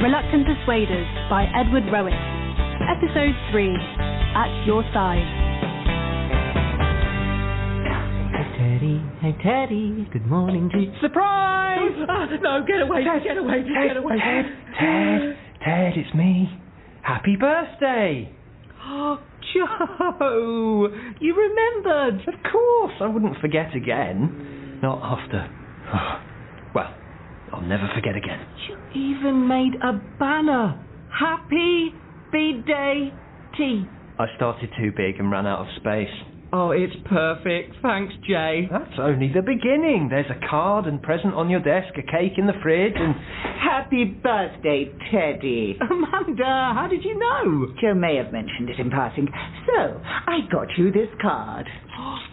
Reluctant Persuaders by Edward Rowett. Episode 3, At Your Side. Hey Teddy, good morning to you. Surprise! No, get away, get away. Ted, it's me. Happy birthday! Oh, Joe, you remembered. Of course, I wouldn't forget again. Not after. Well, I'll never forget again. You even made a banner. Happy B-Day Tea. I started too big and ran out of space. Oh, it's perfect. Thanks, Jay. That's only the beginning. There's a card and present on your desk, a cake in the fridge, and... Happy birthday, Teddy. Amanda, how did you know? Joe may have mentioned it in passing. So, I got you this card.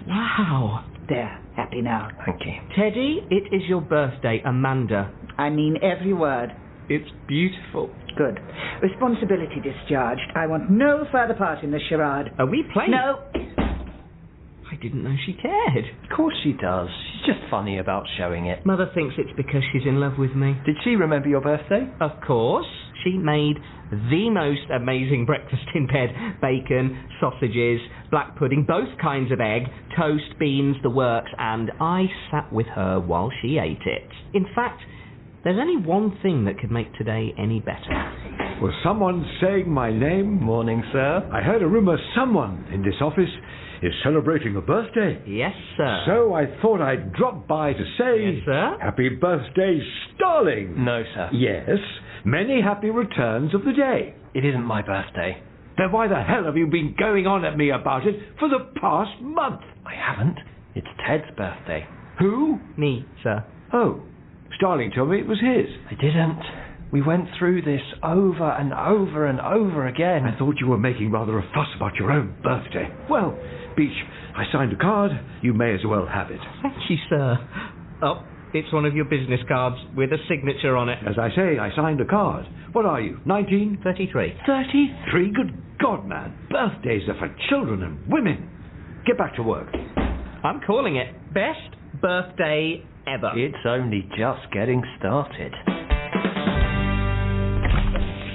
Wow. There, happy now. Thank you. Teddy, it is your birthday, Amanda. I mean every word. It's beautiful. Good. Responsibility discharged. I want no further part in this charade. Are we playing? No. I didn't know she cared. Of course she does. She's just funny about showing it. Mother thinks it's because she's in love with me. Did she remember your birthday? Of course. She made the most amazing breakfast in bed. Bacon, sausages, black pudding, both kinds of egg, toast, beans, the works, and I sat with her while she ate it. In fact, there's only one thing that could make today any better. Was someone saying my name? Morning, sir. I heard a rumour someone in this office is celebrating a birthday. Yes, sir. So I thought I'd drop by to say... Yes, sir. Happy birthday, Starling. No, sir. Yes, many happy returns of the day. It isn't my birthday. Then why the hell have you been going on at me about it for the past month? I haven't. It's Ted's birthday. Who? Me, sir. Oh, Starling told me it was his. I didn't. We went through this over and over and over again. I thought you were making rather a fuss about your own birthday. Well, Beach, I signed a card. You may as well have it. Thank you, sir. Oh, it's one of your business cards with a signature on it. As I say, I signed a card. What are you, 19? 33. 33? Good God, man. Birthdays are for children and women. Get back to work. I'm calling it best birthday ever. It's only just getting started.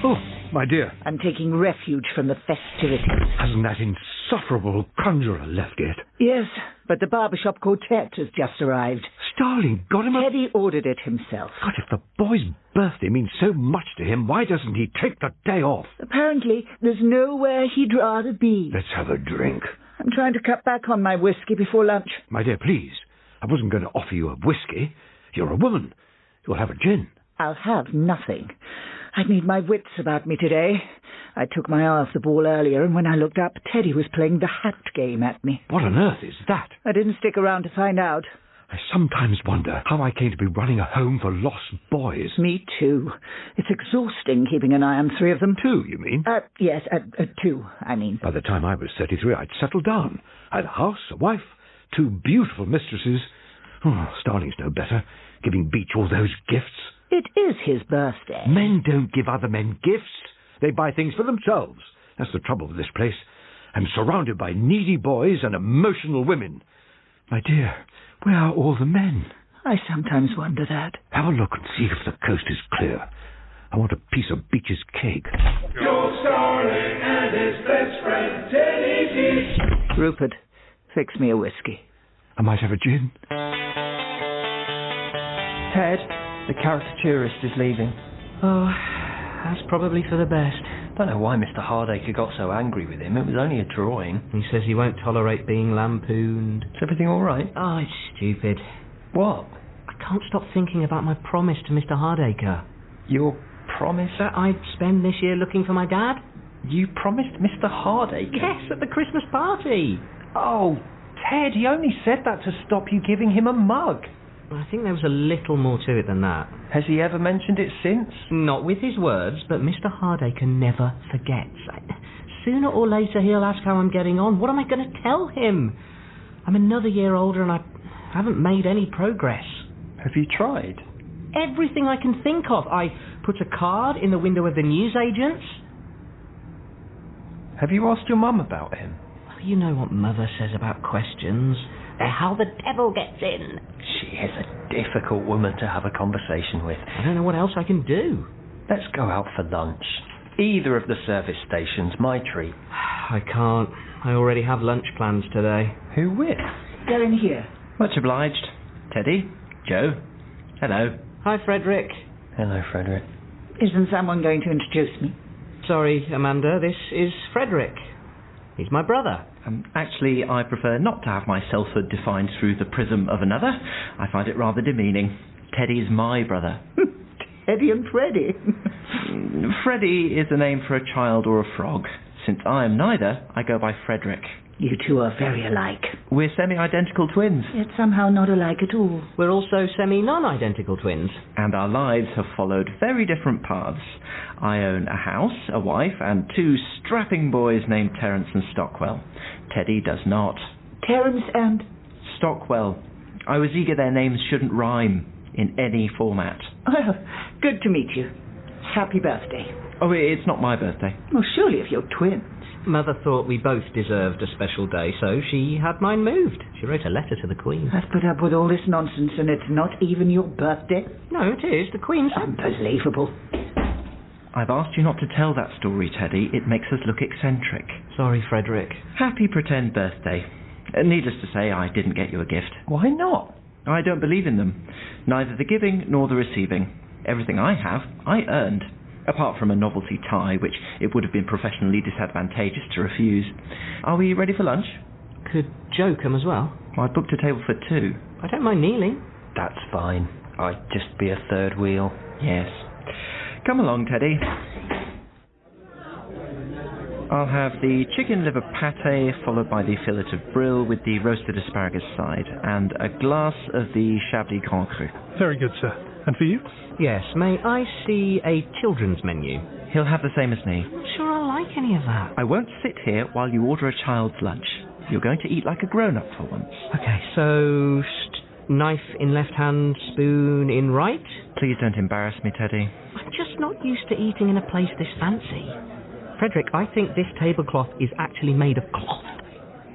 Oh, my dear. I'm taking refuge from the festivities. Hasn't that insufferable conjurer left yet? Yes, but the barbershop quartet has just arrived. Starling got him a... Teddy ordered it himself. God, if the boy's birthday means so much to him, why doesn't he take the day off? Apparently, there's nowhere he'd rather be. Let's have a drink. I'm trying to cut back on my whiskey before lunch. My dear, please. I wasn't going to offer you a whiskey. You're a woman. You'll have a gin. I'll have nothing. I need my wits about me today. I took my eye off the ball earlier, and when I looked up, Teddy was playing the hat game at me. What on earth is that? I didn't stick around to find out. I sometimes wonder how I came to be running a home for lost boys. Me too. It's exhausting keeping an eye on 3 of them. 2, you mean? Yes, 2, I mean. By the time I was 33, I'd settled down. I had a house, a wife, 2 beautiful mistresses. Oh, Starling's no better, giving Beach all those gifts. It is his birthday. Men don't give other men gifts. They buy things for themselves. That's the trouble with this place. I'm surrounded by needy boys and emotional women. My dear, where are all the men? I sometimes wonder that. Have a look and see if the coast is clear. I want a piece of Beach's cake. Your Starling and his best friend, Teddy. Rupert, fix me a whiskey. I might have a gin. Ted, the caricaturist is leaving. Oh, that's probably for the best. Don't know why Mr Hardacre got so angry with him. It was only a drawing. He says he won't tolerate being lampooned. Is everything all right? Oh, it's stupid. What? I can't stop thinking about my promise to Mr Hardacre. Your promise? That I'd spend this year looking for my dad? You promised Mr Hardacre? Yes, at the Christmas party. Oh, Ted, he only said that to stop you giving him a mug. I think there was a little more to it than that. Has he ever mentioned it since? Not with his words, but Mr Hardacre never forgets. Sooner or later he'll ask how I'm getting on. What am I going to tell him? I'm another year older and I haven't made any progress. Have you tried? Everything I can think of. I put a card in the window of the newsagents. Have you asked your mum about him? Well, you know what Mother says about questions. They're how the devil gets in. She is a difficult woman to have a conversation with. I don't know what else I can do. Let's go out for lunch. Either of the service stations, my treat. I can't. I already have lunch plans today. Who with? They're in here. Much obliged. Teddy? Joe? Hello. Hi, Frederick. Hello, Frederick. Isn't someone going to introduce me? Sorry, Amanda, this is Frederick. He's my brother. Actually, I prefer not to have my selfhood defined through the prism of another. I find it rather demeaning. Teddy's my brother. Teddy and Freddy. Freddy is the name for a child or a frog. Since I am neither, I go by Frederick. You two are very alike. We're semi-identical twins. Yet somehow not alike at all. We're also semi-non-identical twins. And our lives have followed very different paths. I own a house, a wife, and 2 strapping boys named Terence and Stockwell. Teddy does not. Terence and... Stockwell. I was eager their names shouldn't rhyme in any format. Well, good to meet you. Happy birthday. Oh, it's not my birthday. Well, surely if you're twins. Mother thought we both deserved a special day, so she had mine moved. She wrote a letter to the Queen. I've put up with all this nonsense and it's not even your birthday? No, it is. The Queen's... Unbelievable. I've asked you not to tell that story, Teddy. It makes us look eccentric. Sorry, Frederick. Happy pretend birthday. Needless to say, I didn't get you a gift. Why not? I don't believe in them. Neither the giving nor the receiving. Everything I have, I earned. Apart from a novelty tie, which it would have been professionally disadvantageous to refuse. Are we ready for lunch? Could Joe come as well? I booked a table for 2. I don't mind kneeling. That's fine. I'd just be a third wheel. Yes. Come along, Teddy. I'll have the chicken liver pate, followed by the fillet of brill with the roasted asparagus side, and a glass of the Chablis Grand Cru. Very good, sir. And for you? Yes, may I see a children's menu? He'll have the same as me. Sure, I'll like any of that. I won't sit here while you order a child's lunch. You're going to eat like a grown-up for once. Okay, so knife in left hand, spoon in right? Please don't embarrass me, Teddy. I'm just not used to eating in a place this fancy. Frederick, I think this tablecloth is actually made of cloth.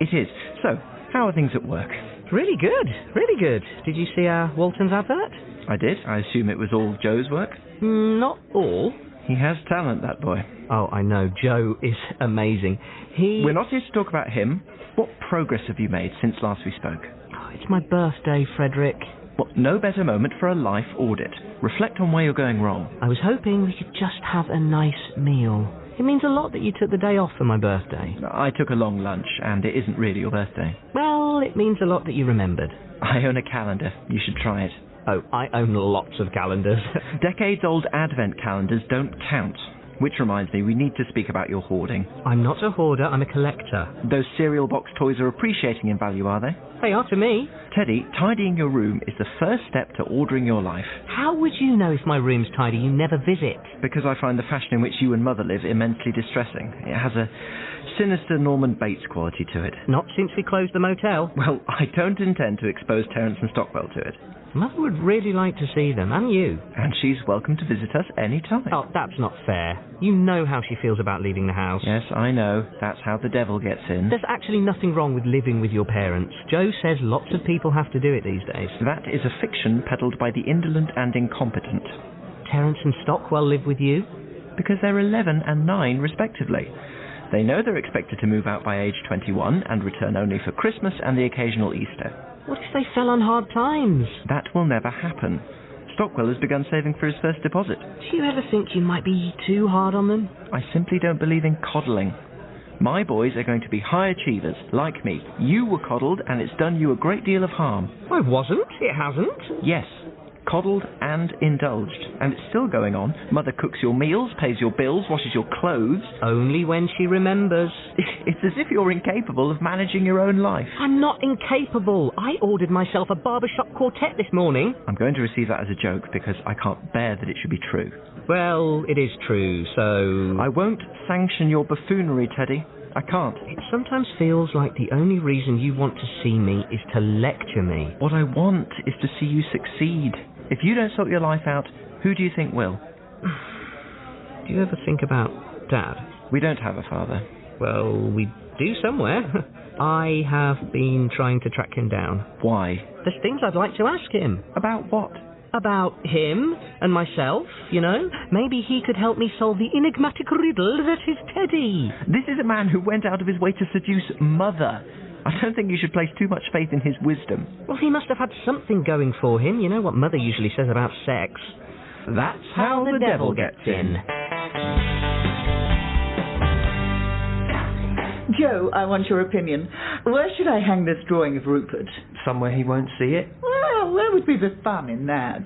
It is. So, how are things at work? Really good, really good. Did you see our Walton's advert? I did. I assume it was all Joe's work? Not all. He has talent, that boy. Oh, I know. Joe is amazing. We're not here to talk about him. What progress have you made since last we spoke? Oh, it's my birthday, Frederick. Well, no better moment for a life audit. Reflect on where you're going wrong. I was hoping we could just have a nice meal. It means a lot that you took the day off for my birthday. I took a long lunch, and it isn't really your birthday. Well, it means a lot that you remembered. I own a calendar. You should try it. Oh, I own lots of calendars. Decades-old advent calendars don't count. Which reminds me, we need to speak about your hoarding. I'm not a hoarder, I'm a collector. Those cereal box toys are appreciating in value, are they? They are to me. Teddy, tidying your room is the first step to ordering your life. How would you know if my room's tidy? You never visit. Because I find the fashion in which you and Mother live immensely distressing. It has a sinister Norman Bates quality to it. Not since we closed the motel. Well, I don't intend to expose Terence and Stockwell to it. Mother would really like to see them, and you. And she's welcome to visit us any time. Oh, that's not fair. You know how she feels about leaving the house. Yes, I know. That's how the devil gets in. There's actually nothing wrong with living with your parents. Joe says lots of people have to do it these days. That is a fiction peddled by the indolent and incompetent. Terence and Stockwell live with you? Because they're 11 and 9, respectively. They know they're expected to move out by age 21 and return only for Christmas and the occasional Easter. What if they fell on hard times? That will never happen. Stockwell has begun saving for his first deposit. Do you ever think you might be too hard on them? I simply don't believe in coddling. My boys are going to be high achievers, like me. You were coddled, and it's done you a great deal of harm. I wasn't. It hasn't. Yes. Coddled and indulged. And it's still going on. Mother cooks your meals, pays your bills, washes your clothes. Only when she remembers. It's as if you're incapable of managing your own life. I'm not incapable. I ordered myself a barbershop quartet this morning. I'm going to receive that as a joke because I can't bear that it should be true. Well, it is true, so... I won't sanction your buffoonery, Teddy. I can't. It sometimes feels like the only reason you want to see me is to lecture me. What I want is to see you succeed. If you don't sort your life out, who do you think will? Do you ever think about Dad? We don't have a father. Well, we do somewhere. I have been trying to track him down. Why? There's things I'd like to ask him. About what? about him and myself, you know. Maybe he could help me solve the enigmatic riddle that is Teddy. This is a man who went out of his way to seduce Mother. I don't think you should place too much faith in his wisdom. Well, he must have had something going for him. You know what Mother usually says about sex. That's how the devil gets in. Joe, I want your opinion. Where should I hang this drawing of Rupert? Somewhere he won't see it. Well, where would be the fun in that?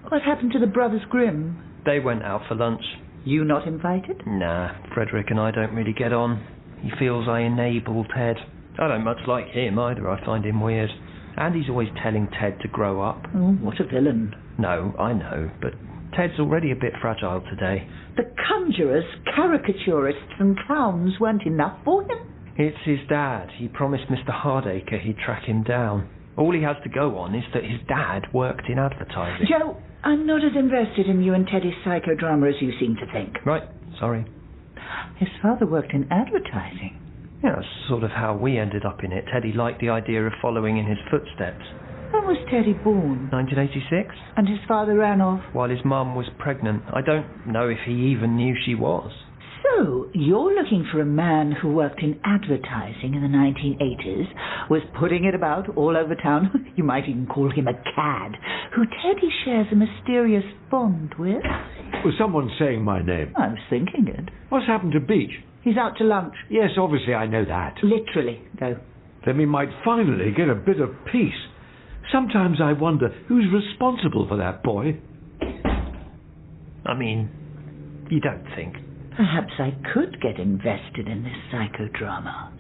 What happened to the Brothers Grimm? They went out for lunch. You not invited? Nah, Frederick and I don't really get on. He feels I enable Ted. I don't much like him either. I find him weird. And he's always telling Ted to grow up. Oh, what a villain. No, I know, but Ted's already a bit fragile today. The conjurers, caricaturists and clowns weren't enough for him? It's his dad. He promised Mr Hardacre he'd track him down. All he has to go on is that his dad worked in advertising. Joe, I'm not as invested in you and Teddy's psychodrama as you seem to think. Right, sorry. His father worked in advertising. Yeah, that's sort of how we ended up in it. Teddy liked the idea of following in his footsteps. When was Teddy born? 1986? And his father ran off? While his mum was pregnant. I don't know if he even knew she was. So, you're looking for a man who worked in advertising in the 1980s, was putting it about all over town, you might even call him a cad, who Teddy shares a mysterious bond with? Was someone saying my name? I was thinking it. What's happened to Beach? He's out to lunch. Yes, obviously I know that. Literally, though. Then we might finally get a bit of peace. Sometimes I wonder who's responsible for that boy. I mean, you don't think. Perhaps I could get invested in this psychodrama.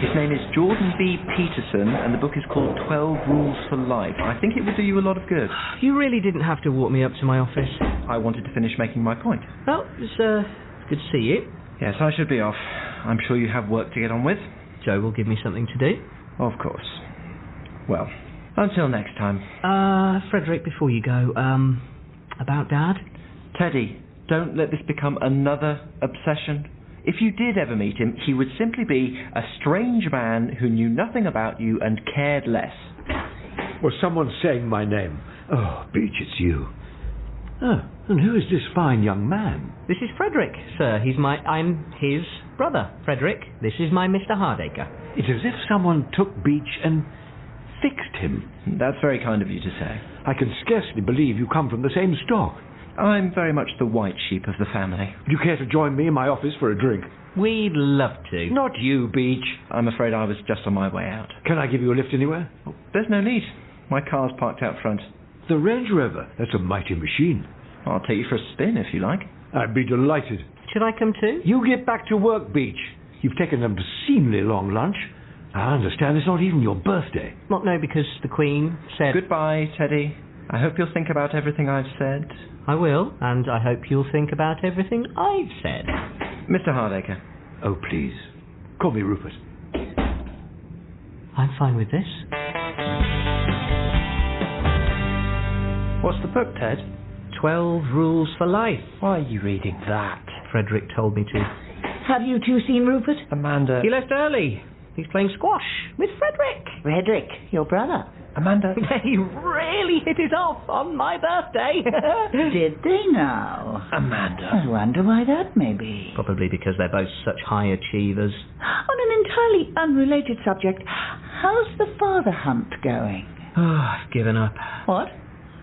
His name is Jordan B. Peterson, and the book is called 12 Rules for Life. I think it would do you a lot of good. You really didn't have to walk me up to my office. I wanted to finish making my point. Well, it's good to see you. Yes, I should be off. I'm sure you have work to get on with. Joe will give me something to do. Of course. Well, until next time. Frederick, before you go, about Dad? Teddy, don't let this become another obsession. If you did ever meet him, he would simply be a strange man who knew nothing about you and cared less. Was someone saying my name? Oh, Beach, it's you. Oh, and who is this fine young man? This is Frederick, sir. I'm his brother, Frederick. This is my Mr Hardacre. It's as if someone took Beach and fixed him. That's very kind of you to say. I can scarcely believe you come from the same stock. I'm very much the white sheep of the family. Would you care to join me in my office for a drink? We'd love to. Not you, Beach. I'm afraid I was just on my way out. Can I give you a lift anywhere? Oh, there's no need. My car's parked out front. The Range Rover. That's a mighty machine. I'll take you for a spin if you like. I'd be delighted. Should I come too? You get back to work, Beach. You've taken an obscenely long lunch. I understand it's not even your birthday. Not no, because the Queen said... Goodbye, Teddy. I hope you'll think about everything I've said. I will, and I hope you'll think about everything I've said. Mr Hardacre. Oh, please. Call me Rupert. I'm fine with this. What's the book, Ted? 12 Rules for Life. Why are you reading that? Frederick told me to. Have you two seen Rupert? Amanda... He left early. He's playing squash with Frederick. Frederick, your brother. Amanda... They really hit it off on my birthday. Did they now? Amanda... I wonder why that may be. Probably because they're both such high achievers. On an entirely unrelated subject, how's the father hunt going? Oh, I've given up. What?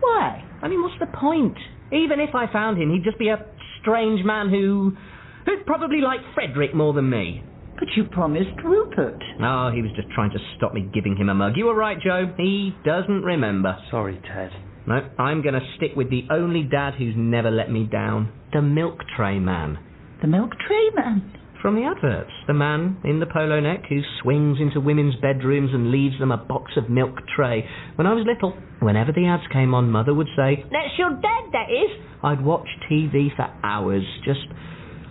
Why? I mean, what's the point? Even if I found him, he'd just be a strange man who'd probably like Frederick more than me. But you promised Rupert. Oh, he was just trying to stop me giving him a mug. You were right, Joe. He doesn't remember. Sorry, Ted. No, I'm going to stick with the only dad who's never let me down. The milk tray man. The milk tray man? From the adverts. The man in the polo neck who swings into women's bedrooms and leaves them a box of milk tray. When I was little, whenever the ads came on, Mother would say, "That's your dad, that is." I'd watch TV for hours, just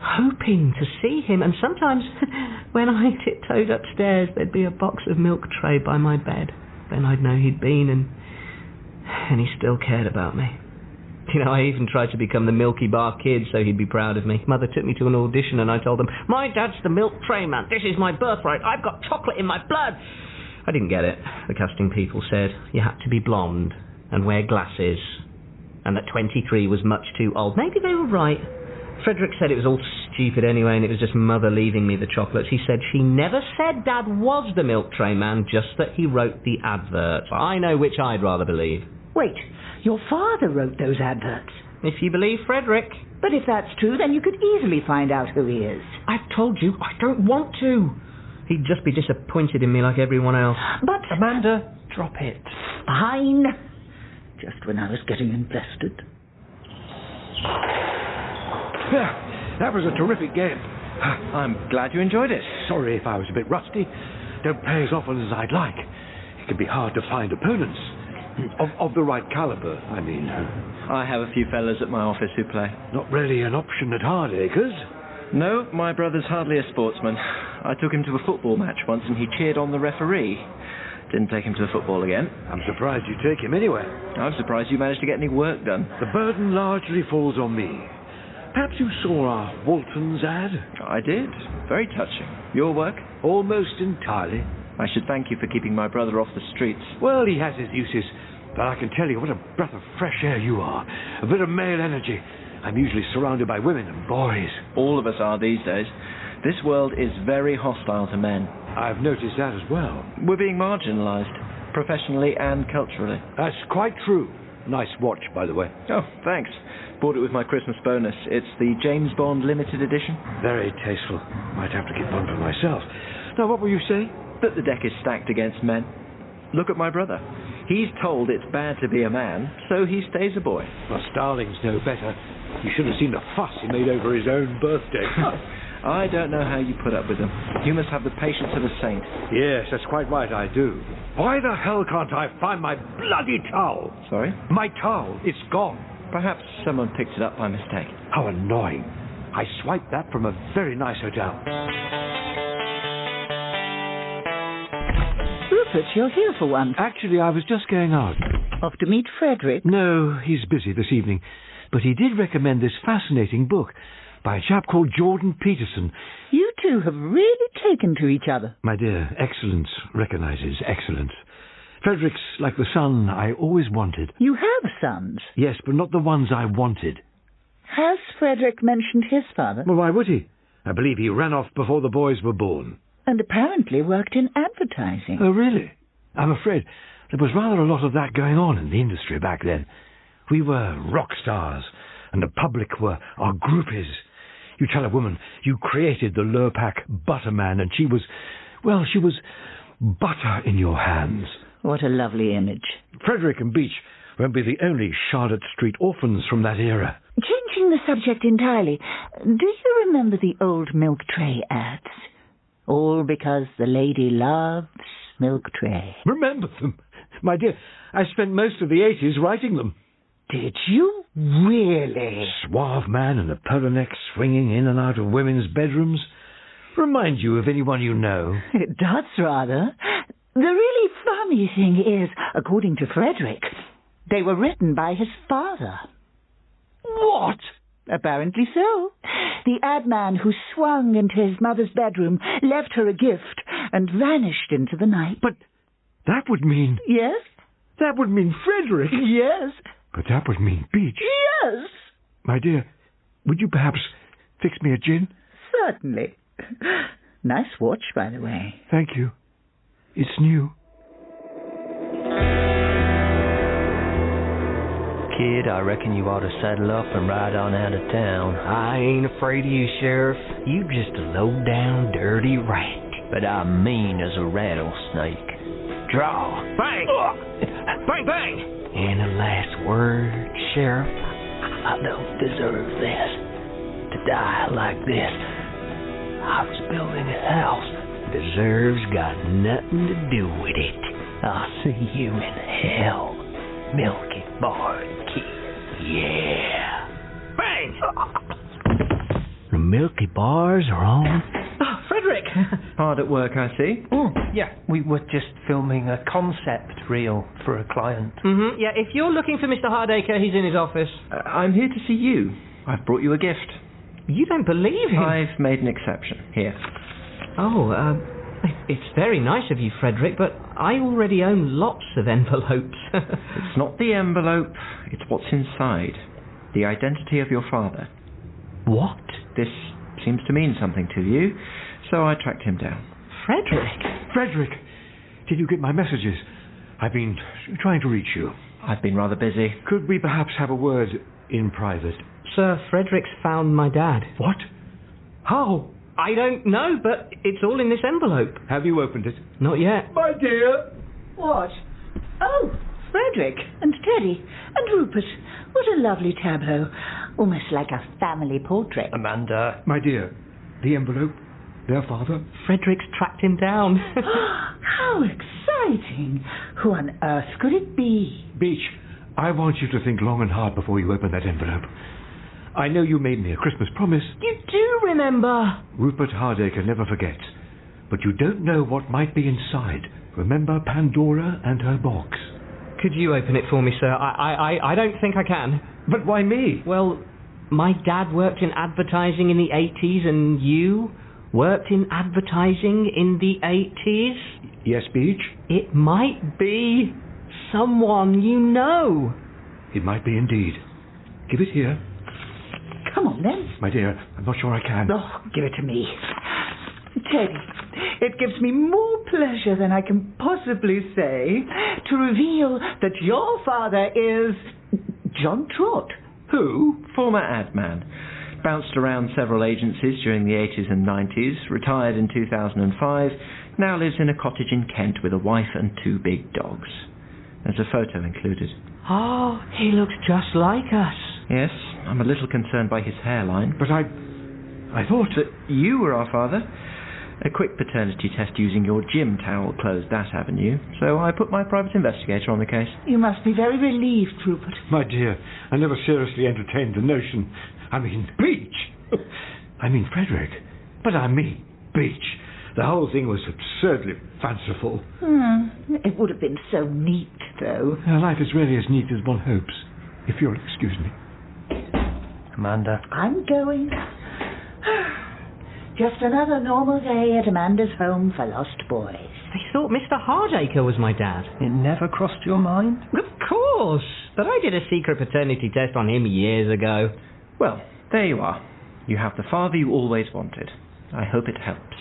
hoping to see him, and sometimes when I tiptoed upstairs there'd be a box of milk tray by my bed. Then I'd know he'd been, and he still cared about me. You know, I even tried to become the Milky Bar Kid so he'd be proud of me. Mother took me to an audition and I told them, "My dad's the milk tray man, this is my birthright, I've got chocolate in my blood." I didn't get it. The casting people said you had to be blonde and wear glasses, and that 23 was much too old. Maybe they were right. Frederick said it was all stupid anyway, and it was just Mother leaving me the chocolates. He said she never said Dad was the milk tray man, just that he wrote the adverts. I know which I'd rather believe. Wait, your father wrote those adverts? If you believe Frederick. But if that's true, then you could easily find out who he is. I've told you, I don't want to. He'd just be disappointed in me like everyone else. But... Amanda, drop it. Fine. Just when I was getting invested. Yeah, that was a terrific game. I'm glad you enjoyed it. Sorry if I was a bit rusty. Don't play as often as I'd like. It can be hard to find opponents. Of the right calibre, I mean. I have a few fellas at my office who play. Not really an option at Hardacre's. No, my brother's hardly a sportsman. I took him to a football match once and he cheered on the referee. Didn't take him to the football again. I'm surprised you take him anyway. I'm surprised you managed to get any work done. The burden largely falls on me. Perhaps you saw our Walton's ad? I did. Very touching. Your work? Almost entirely. I should thank you for keeping my brother off the streets. Well, he has his uses, but I can tell you what a breath of fresh air you are. A bit of male energy. I'm usually surrounded by women and boys. All of us are these days. This world is very hostile to men. I've noticed that as well. We're being marginalised, professionally and culturally. That's quite true. Nice watch, by the way. Oh, thanks. Bought it with my Christmas bonus. It's the James Bond limited edition. Very tasteful. Might have to get one for myself. Now, what were you saying? That the deck is stacked against men. Look at my brother. He's told it's bad to be a man, so he stays a boy. Well, Starling's no better. You should have seen the fuss he made over his own birthday. I don't know how you put up with him. You must have the patience of a saint. Yes, that's quite right, I do. Why the hell can't I find my bloody towel? Sorry? My towel. It's gone. Perhaps someone picked it up by mistake. How annoying. I swiped that from a very nice hotel. Rupert, you're here for once. Actually, I was just going out. Off to meet Frederick? No, he's busy this evening. But he did recommend this fascinating book by a chap called Jordan Peterson. You two have really taken to each other. My dear, excellence recognizes excellence. Frederick's like the son I always wanted. You have sons? Yes, but not the ones I wanted. Has Frederick mentioned his father? Well, why would he? I believe he ran off before the boys were born. And apparently worked in advertising. Oh, really? I'm afraid there was rather a lot of that going on in the industry back then. We were rock stars, and the public were our groupies. You tell a woman you created the Lurpak Butterman, and she was butter in your hands. What a lovely image. Frederick and Beach won't be the only Charlotte Street orphans from that era. Changing the subject entirely, do you remember the old milk tray ads? All because the lady loves milk tray. Remember them? My dear, I spent most of the 80s writing them. Did you really? Suave man in a polo neck swinging in and out of women's bedrooms. Remind you of anyone you know? It does, rather. The really funny thing is, according to Frederick, they were written by his father. What? Apparently so. The ad man who swung into his mother's bedroom left her a gift and vanished into the night. But that would mean... Yes? That would mean Frederick. Yes. But that would mean Beach. Yes. My dear, would you perhaps fix me a gin? Certainly. Nice watch, by the way. Thank you. It's new. Kid, I reckon you ought to saddle up and ride on out of town. I ain't afraid of you, Sheriff. You just a low-down, dirty rat. But I'm mean as a rattlesnake. Draw. Bang! Bang, bang! And a last word, Sheriff. I don't deserve this. To die like this. I was building a house. Deserves got nothing to do with it. I'll see you in hell, Milky Bar Kid. Yeah. Bang! The Milky Bars are on. Oh, Frederick! Hard at work, I see. Yeah, we were just filming a concept reel for a client. Mm-hmm. Yeah, if you're looking for Mr Hardacre, he's in his office. I'm here to see you. I've brought you a gift. You don't believe him? I've made an exception. Here. Oh, It's very nice of you, Frederick, but I already own lots of envelopes. It's not the envelope, it's what's inside. The identity of your father. What? This seems to mean something to you, so I tracked him down. Frederick? Frederick, did you get my messages? I've been trying to reach you. I've been rather busy. Could we perhaps have a word in private? Sir, Frederick's found my dad. What? How? I don't know, but it's all in this envelope. Have you opened it? Not yet. My dear! What? Oh, Frederick and Teddy and Rupert. What a lovely tableau. Almost like a family portrait. Amanda. My dear, the envelope, their father. Frederick's tracked him down. How exciting. Who on earth could it be? Beach, I want you to think long and hard before you open that envelope. I know you made me a Christmas promise. You do remember. Rupert Hardacre never forgets. But you don't know what might be inside. Remember Pandora and her box? Could you open it for me, sir? I don't think I can. But why me? Well, my dad worked in advertising in the 80s, and you worked in advertising in the 80s? Yes, Beach? It might be someone you know. It might be indeed. Give it here. Come on, then. My dear, I'm not sure I can. Oh, give it to me. Teddy, it gives me more pleasure than I can possibly say to reveal that your father is John Trott. Who? Former ad man. Bounced around several agencies during the 80s and 90s, retired in 2005, now lives in a cottage in Kent with a wife and 2 big dogs. There's a photo included. Oh, he looks just like us. Yes, I'm a little concerned by his hairline. But I thought that you were our father. A quick paternity test using your gym towel closed that avenue, so I put my private investigator on the case. You must be very relieved, Rupert. My dear, I never seriously entertained the notion. I mean, Beach! I mean, Frederick. But I mean, Beach. The whole thing was absurdly fanciful. It would have been so neat, though. Life is really as neat as one hopes, if you'll excuse me. Amanda. I'm going. Just another normal day at Amanda's home for lost boys. I thought Mr. Hardacre was my dad. It never crossed your mind? Of course, but I did a secret paternity test on him years ago. Well, there you are. You have the father you always wanted. I hope it helps.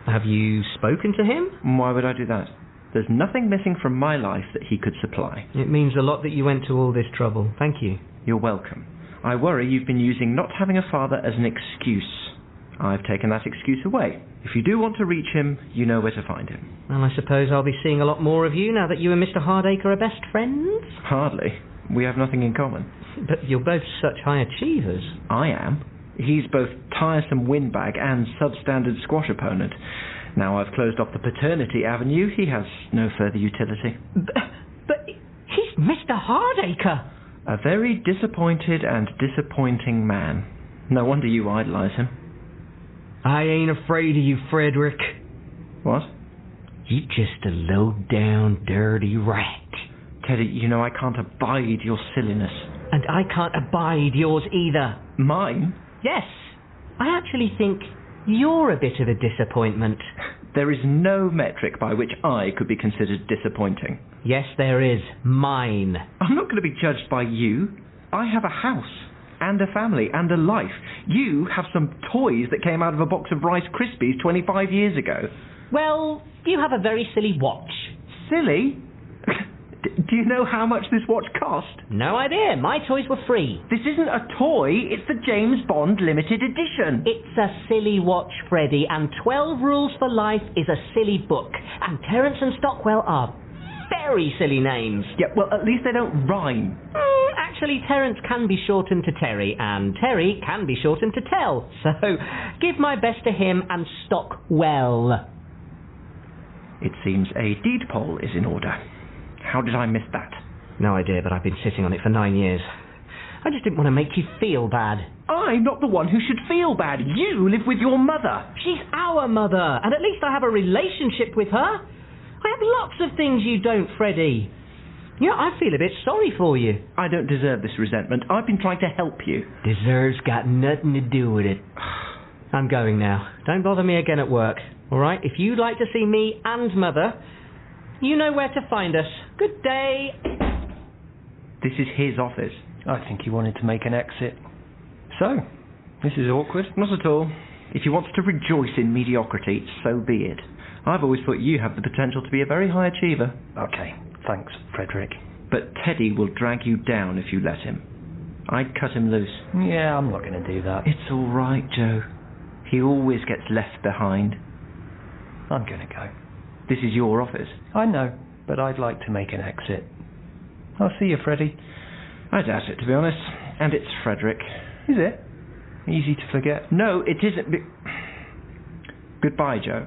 Have you spoken to him? Why would I do that? There's nothing missing from my life that he could supply. It means a lot that you went to all this trouble. Thank you. You're welcome. I worry you've been using not having a father as an excuse. I've taken that excuse away. If you do want to reach him, you know where to find him. Well, I suppose I'll be seeing a lot more of you now that you and Mr. Hardacre are best friends? Hardly. We have nothing in common. But you're both such high achievers. I am. He's both tiresome windbag and substandard squash opponent. Now I've closed off the paternity avenue, he has no further utility. But he's Mr. Hardacre. A very disappointed and disappointing man. No wonder you idolise him. I ain't afraid of you, Frederick. What? You just a low-down, dirty rat. Teddy, you know I can't abide your silliness. And I can't abide yours either. Mine? Yes. I actually think you're a bit of a disappointment. There is no metric by which I could be considered disappointing. Yes, there is. Mine. I'm not going to be judged by you. I have a house. And a family, and a life. You have some toys that came out of a box of Rice Krispies 25 years ago. Well, you have a very silly watch. Silly? Do you know how much this watch cost? No idea. My toys were free. This isn't a toy, it's the James Bond limited edition. It's a silly watch, Freddie, and 12 Rules for Life is a silly book. And Terence and Stockwell are very silly names. Yeah, well, at least they don't rhyme. Actually, Terence can be shortened to Terry, and Terry can be shortened to Tell. So, give my best to him and Stockwell. It seems a deed poll is in order. How did I miss that? No idea, but I've been sitting on it for 9 years. I just didn't want to make you feel bad. I'm not the one who should feel bad. You live with your mother. She's our mother, and at least I have a relationship with her. I have lots of things you don't, Freddie. Yeah, I feel a bit sorry for you. I don't deserve this resentment. I've been trying to help you. Deserves got nothing to do with it. I'm going now. Don't bother me again at work. All right, if you'd like to see me and Mother, you know where to find us. Good day. This is his office. I think he wanted to make an exit. So, this is awkward. Not at all. If he wants to rejoice in mediocrity, so be it. I've always thought you have the potential to be a very high achiever. Okay, thanks, Frederick. But Teddy will drag you down if you let him. I'd cut him loose. Yeah, I'm not going to do that. It's all right, Joe. He always gets left behind. I'm going to go. This is your office. I know, but I'd like to make an exit. I'll see you, Freddie. I doubt it, to be honest. And it's Frederick. Is it? Easy to forget. No, it isn't. Goodbye, Joe.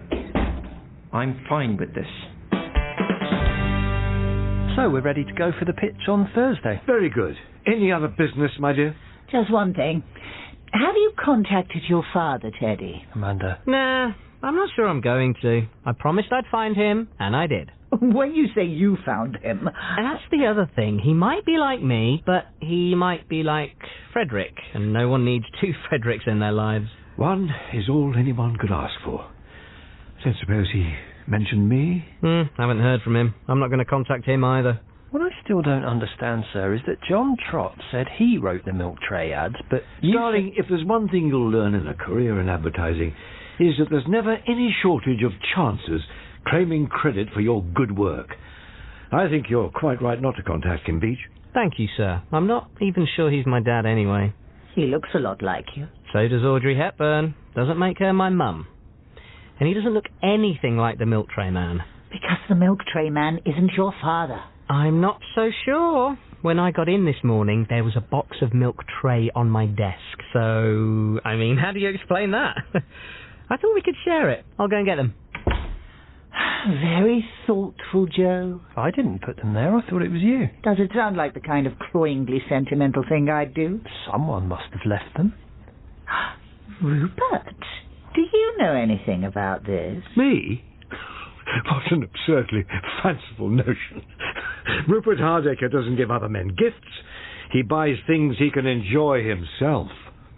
I'm fine with this. So we're ready to go for the pitch on Thursday. Very good. Any other business, my dear? Just one thing. Have you contacted your father, Teddy? Amanda. Nah, I'm not sure I'm going to. I promised I'd find him, and I did. When you say you found him... And that's the other thing. He might be like me, but he might be like Frederick, and no one needs two Fredericks in their lives. One is all anyone could ask for. Don't suppose he mentioned me? Haven't heard from him. I'm not going to contact him either. What I still don't understand, sir, is that John Trott said he wrote the milk tray ads, but Darling, if there's one thing you'll learn in a career in advertising, is that there's never any shortage of chances claiming credit for your good work. I think you're quite right not to contact him, Beach. Thank you, sir. I'm not even sure he's my dad anyway. He looks a lot like you. So does Audrey Hepburn. Doesn't make her my mum. And he doesn't look anything like the milk tray man. Because the milk tray man isn't your father. I'm not so sure. When I got in this morning, there was a box of milk tray on my desk. So, I mean, how do you explain that? I thought we could share it. I'll go and get them. Very thoughtful, Joe. I didn't put them there. I thought it was you. Does it sound like the kind of cloyingly sentimental thing I'd do? Someone must have left them. Rupert, do you know anything about this? Me? What an absurdly fanciful notion. Rupert Hardacre doesn't give other men gifts. He buys things he can enjoy himself.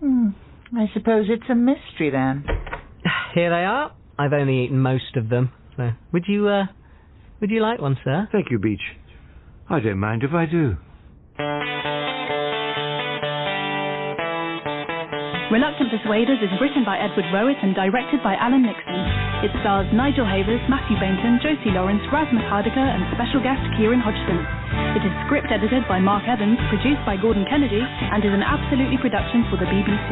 I suppose it's a mystery, then. Here they are. I've only eaten most of them. So, would you like one, sir? Thank you, Beach. I don't mind if I do. Reluctant Persuaders is written by Edward Rowett and directed by Alan Nixon. It stars Nigel Havers, Mathew Baynton, Josie Lawrence, Rasmus Hardiker and special guest Kieran Hodgson. It is script edited by Mark Evans, produced by Gordon Kennedy, and is an Absolutely production for the BBC.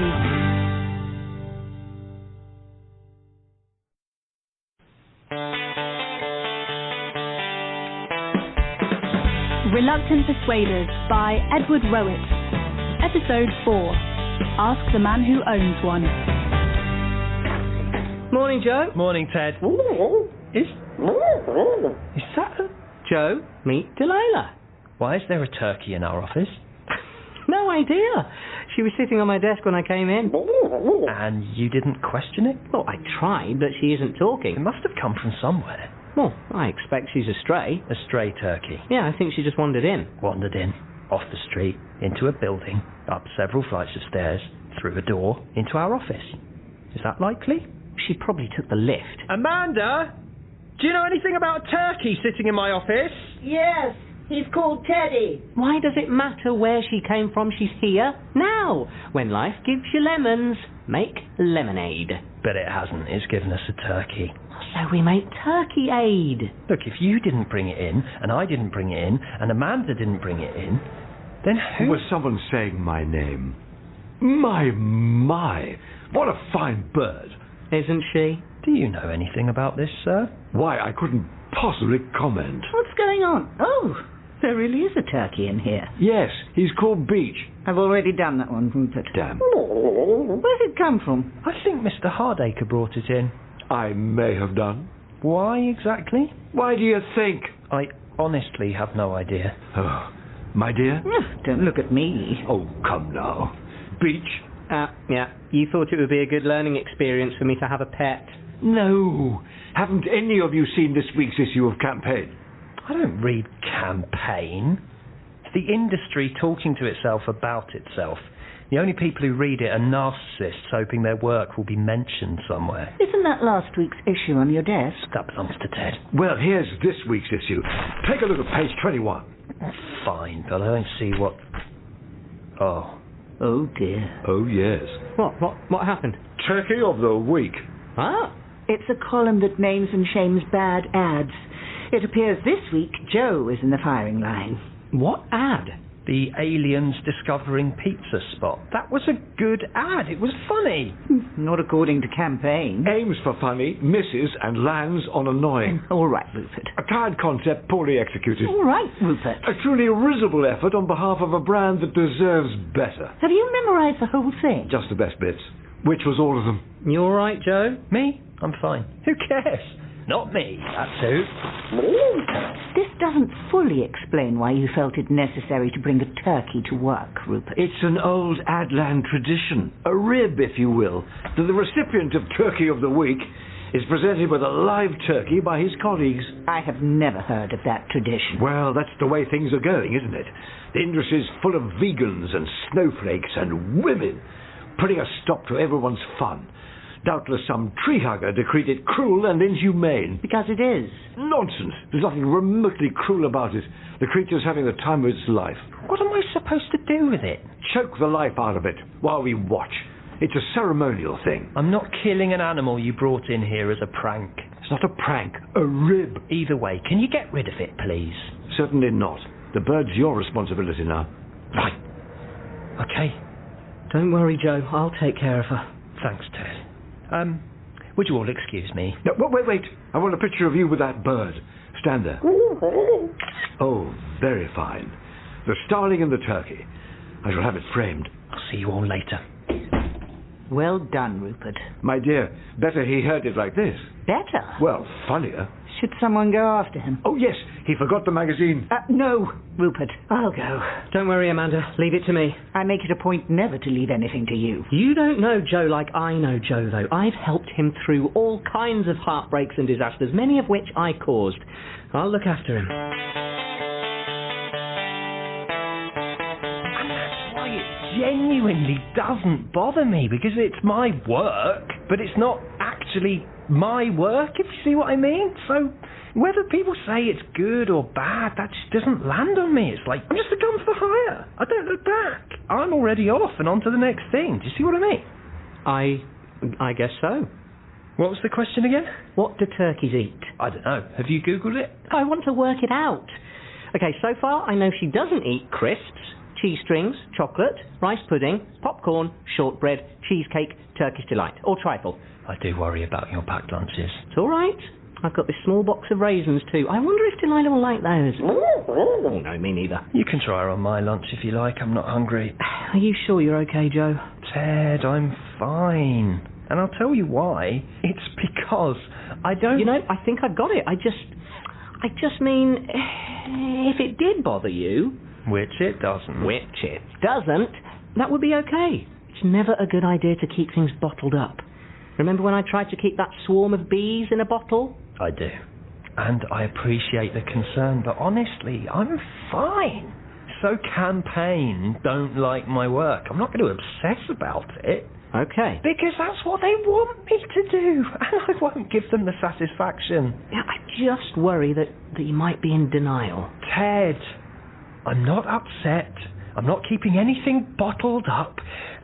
Reluctant Persuaders by Edward Rowett. Episode 4. Ask the Man Who Owns One. Morning, Joe. Morning, Ted. Is that a... Joe, meet Delilah. Why is there a turkey in our office? No idea. She was sitting on my desk when I came in. And you didn't question it? Well, I tried, but she isn't talking. It must have come from somewhere. Well, I expect she's a stray. A stray turkey. Yeah, I think she just wandered in. Wandered in, off the street, into a building, up several flights of stairs, through a door, into our office. Is that likely? She probably took the lift. Amanda, do you know anything about a turkey sitting in my office? Yes, he's called Teddy. Why does it matter where she came from? She's here now. When life gives you lemons, make lemonade. But it hasn't. It's given us a turkey. So we make turkey aid. Look, if you didn't bring it in, and I didn't bring it in, and Amanda didn't bring it in, then who... Was someone saying my name? My, what a fine bird. Isn't she? Do you know anything about this, sir? Why, I couldn't possibly comment. What's going on? Oh, there really is a turkey in here. Yes, he's called Beach. I've already done that one, Rupert. Damn. Where's it come from? I think Mr Hardacre brought it in. I may have done. Why exactly? Why do you think? I honestly have no idea. Oh, my dear? Don't look at me. Oh, come now. Beach? Yeah. You thought it would be a good learning experience for me to have a pet. No. Haven't any of you seen this week's issue of Campaign? I don't read Campaign. It's the industry talking to itself about itself. The only people who read it are narcissists hoping their work will be mentioned somewhere. Isn't that last week's issue on your desk? That belongs to Ted. Well, here's this week's issue. Take a look at page 21. Fine, but I don't see what... Oh. Oh, dear. Oh, yes. What happened? Turkey of the week. Ah. It's a column that names and shames bad ads. It appears this week Joe is in the firing line. What ad? The aliens discovering pizza spot. That was a good ad. It was funny. Not according to campaign. Aims for funny, misses, and lands on annoying. All right, Rupert. A tired concept, poorly executed. All right, Rupert. A truly risible effort on behalf of a brand that deserves better. Have you memorised the whole thing? Just the best bits. Which was all of them. You all right, Joe? Me? I'm fine. Who cares? Not me, that's who. This doesn't fully explain why you felt it necessary to bring a turkey to work, Rupert. It's an old Adland tradition, a rib, if you will, that the recipient of Turkey of the Week is presented with a live turkey by his colleagues. I have never heard of that tradition. Well, that's the way things are going, isn't it? The industry's full of vegans and snowflakes and women, putting a stop to everyone's fun. Doubtless some tree hugger decreed it cruel and inhumane. Because it is. Nonsense. There's nothing remotely cruel about it. The creature's having the time of its life. What am I supposed to do with it? Choke the life out of it while we watch. It's a ceremonial thing. I'm not killing an animal you brought in here as a prank. It's not a prank. A rib. Either way, can you get rid of it, please? Certainly not. The bird's your responsibility now. Right. Okay. Don't worry, Joe. I'll take care of her. Thanks, Ted. Would you all excuse me? No, wait. I want a picture of you with that bird. Stand there. Oh, very fine. The starling and the turkey. I shall have it framed. I'll see you all later. Well done, Rupert. My dear, better he heard it like this. Better? Well, funnier. Should someone go after him? Oh, yes, he forgot the magazine. No, Rupert. I'll go. Don't worry, Amanda. Leave it to me. I make it a point never to leave anything to you. You don't know Joe like I know Joe, though. I've helped him through all kinds of heartbreaks and disasters, many of which I caused. I'll look after him. And that's why it genuinely doesn't bother me, because it's my work, but it's not actually my work, if you see what I mean. So whether people say it's good or bad, that just doesn't land on me. It's like, I'm just a gun for hire. I don't look back. I'm already off and on to the next thing. Do you see what I mean? I guess so. What was the question again? What do turkeys eat? I don't know. Have you Googled it? I want to work it out. Okay, so far I know she doesn't eat crisps, cheese strings, chocolate, rice pudding, popcorn, shortbread, cheesecake, Turkish delight, or trifle. I do worry about your packed lunches. It's all right. I've got this small box of raisins too. I wonder if Delilah will like those. Oh, no, me neither. You can try her on my lunch if you like. I'm not hungry. Are you sure you're okay, Joe? Ted, I'm fine. And I'll tell you why. It's because I don't... You know, I think I've got it. I just mean, if it did bother you... Which it doesn't. Which it doesn't, that would be okay. It's never a good idea to keep things bottled up. Remember when I tried to keep that swarm of bees in a bottle? I do. And I appreciate the concern, but honestly, I'm fine. So campaign don't like my work. I'm not going to obsess about it. Okay. Because that's what they want me to do, and I won't give them the satisfaction. Yeah, I just worry that you might be in denial. Ted, I'm not upset. I'm not keeping anything bottled up,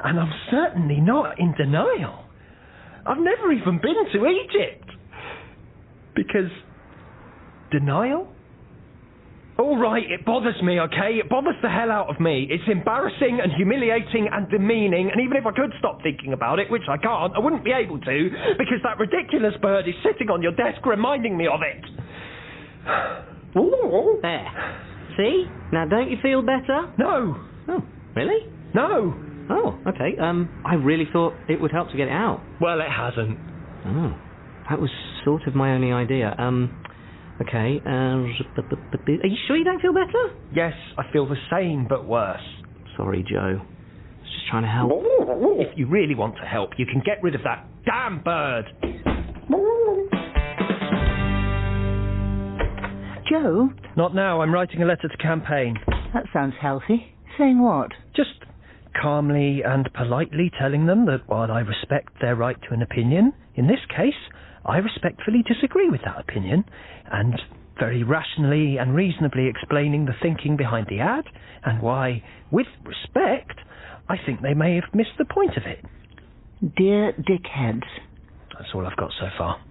and I'm certainly not in denial. I've never even been to Egypt. Because denial? All right, it bothers me, okay? It bothers the hell out of me. It's embarrassing and humiliating and demeaning, and even if I could stop thinking about it, which I can't, I wouldn't be able to, because that ridiculous bird is sitting on your desk reminding me of it. There. See? Now don't you feel better? No. Oh, really? No. Oh, okay. I really thought it would help to get it out. Well, it hasn't. Oh, that was sort of my only idea. Okay. Are you sure you don't feel better? Yes, I feel the same, but worse. Sorry, Joe. I was just trying to help. If you really want to help, you can get rid of that damn bird. Joe? Not now. I'm writing a letter to campaign. That sounds healthy. Saying what? Just calmly and politely telling them that while I respect their right to an opinion, in this case, I respectfully disagree with that opinion, and very rationally and reasonably explaining the thinking behind the ad, and why, with respect, I think they may have missed the point of it. Dear dickheads. That's all I've got so far.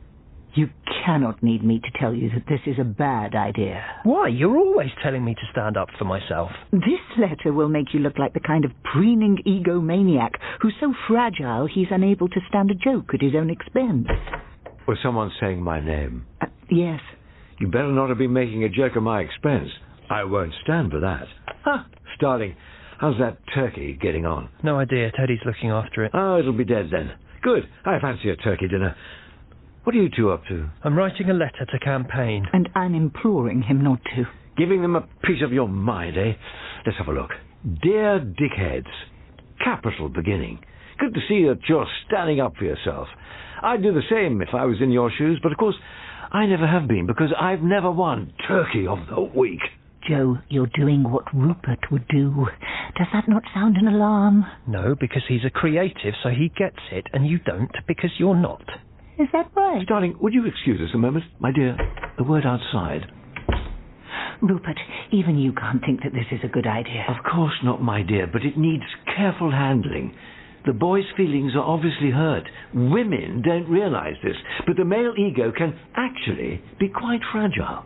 You cannot need me to tell you that this is a bad idea. Why? You're always telling me to stand up for myself. This letter will make you look like the kind of preening egomaniac who's so fragile he's unable to stand a joke at his own expense. Was someone saying my name? Yes. You better not have been making a joke at my expense. I won't stand for that. Ha! Starling, how's that turkey getting on? No idea. Teddy's looking after it. Oh, it'll be dead then. Good. I fancy a turkey dinner. What are you two up to? I'm writing a letter to campaign. And I'm imploring him not to. Giving them a piece of your mind, eh? Let's have a look. Dear dickheads. Capital beginning. Good to see that you're standing up for yourself. I'd do the same if I was in your shoes, but of course I never have been, because I've never won Turkey of the Week. Joe, you're doing what Rupert would do. Does that not sound an alarm? No, because he's a creative, so he gets it, and you don't, because you're not. Is that right? Darling, would you excuse us a moment? My dear, the word outside. Rupert, even you can't think that this is a good idea. Of course not, my dear, but it needs careful handling. The boy's feelings are obviously hurt. Women don't realize this, but the male ego can actually be quite fragile.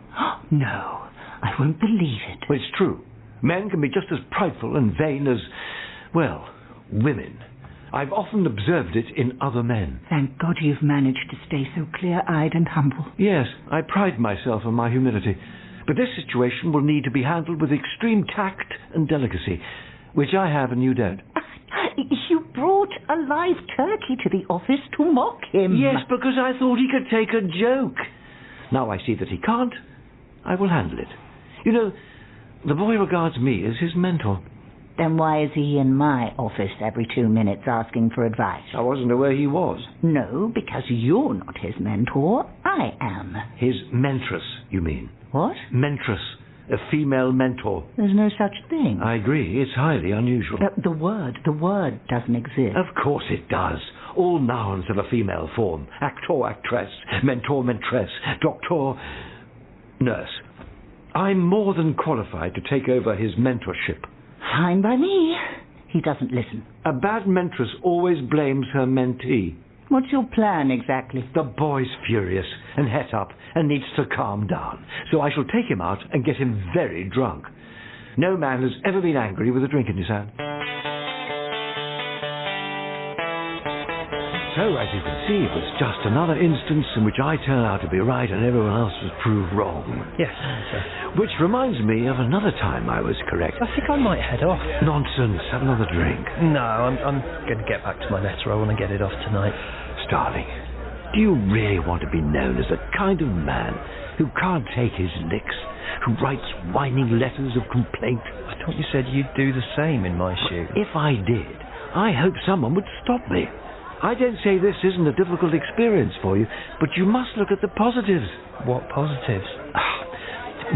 No, I won't believe it. Well, it's true. Men can be just as prideful and vain as, well, women. I've often observed it in other men. Thank God you've managed to stay so clear-eyed and humble. Yes, I pride myself on my humility. But this situation will need to be handled with extreme tact and delicacy, which I have and you don't. You brought a live turkey to the office to mock him. Yes, because I thought he could take a joke. Now I see that he can't. I will handle it. You know, the boy regards me as his mentor. Then why is he in my office every 2 minutes asking for advice? I wasn't aware he was. No, because you're not his mentor. I am. His mentress, you mean? What? Mentress. A female mentor. There's no such thing. I agree. It's highly unusual. The word doesn't exist. Of course it does. All nouns have a female form. Actor, actress, mentor, mentress, doctor, nurse. I'm more than qualified to take over his mentorship. Fine by me. He doesn't listen. A bad mentress always blames her mentee. What's your plan exactly? The boy's furious and het up and needs to calm down. So I shall take him out and get him very drunk. No man has ever been angry with a drink in his hand. So, as you can see, it was just another instance in which I turned out to be right and everyone else was proved wrong. Yes, sir. Which reminds me of another time I was correct. I think I might head off. Nonsense. Have another drink. No, I'm going to get back to my letter. I want to get it off tonight. Starling, do you really want to be known as the kind of man who can't take his licks, who writes whining letters of complaint? I thought you said you'd do the same in my shoe. If I did, I hope someone would stop me. I don't say this isn't a difficult experience for you, but you must look at the positives. What positives?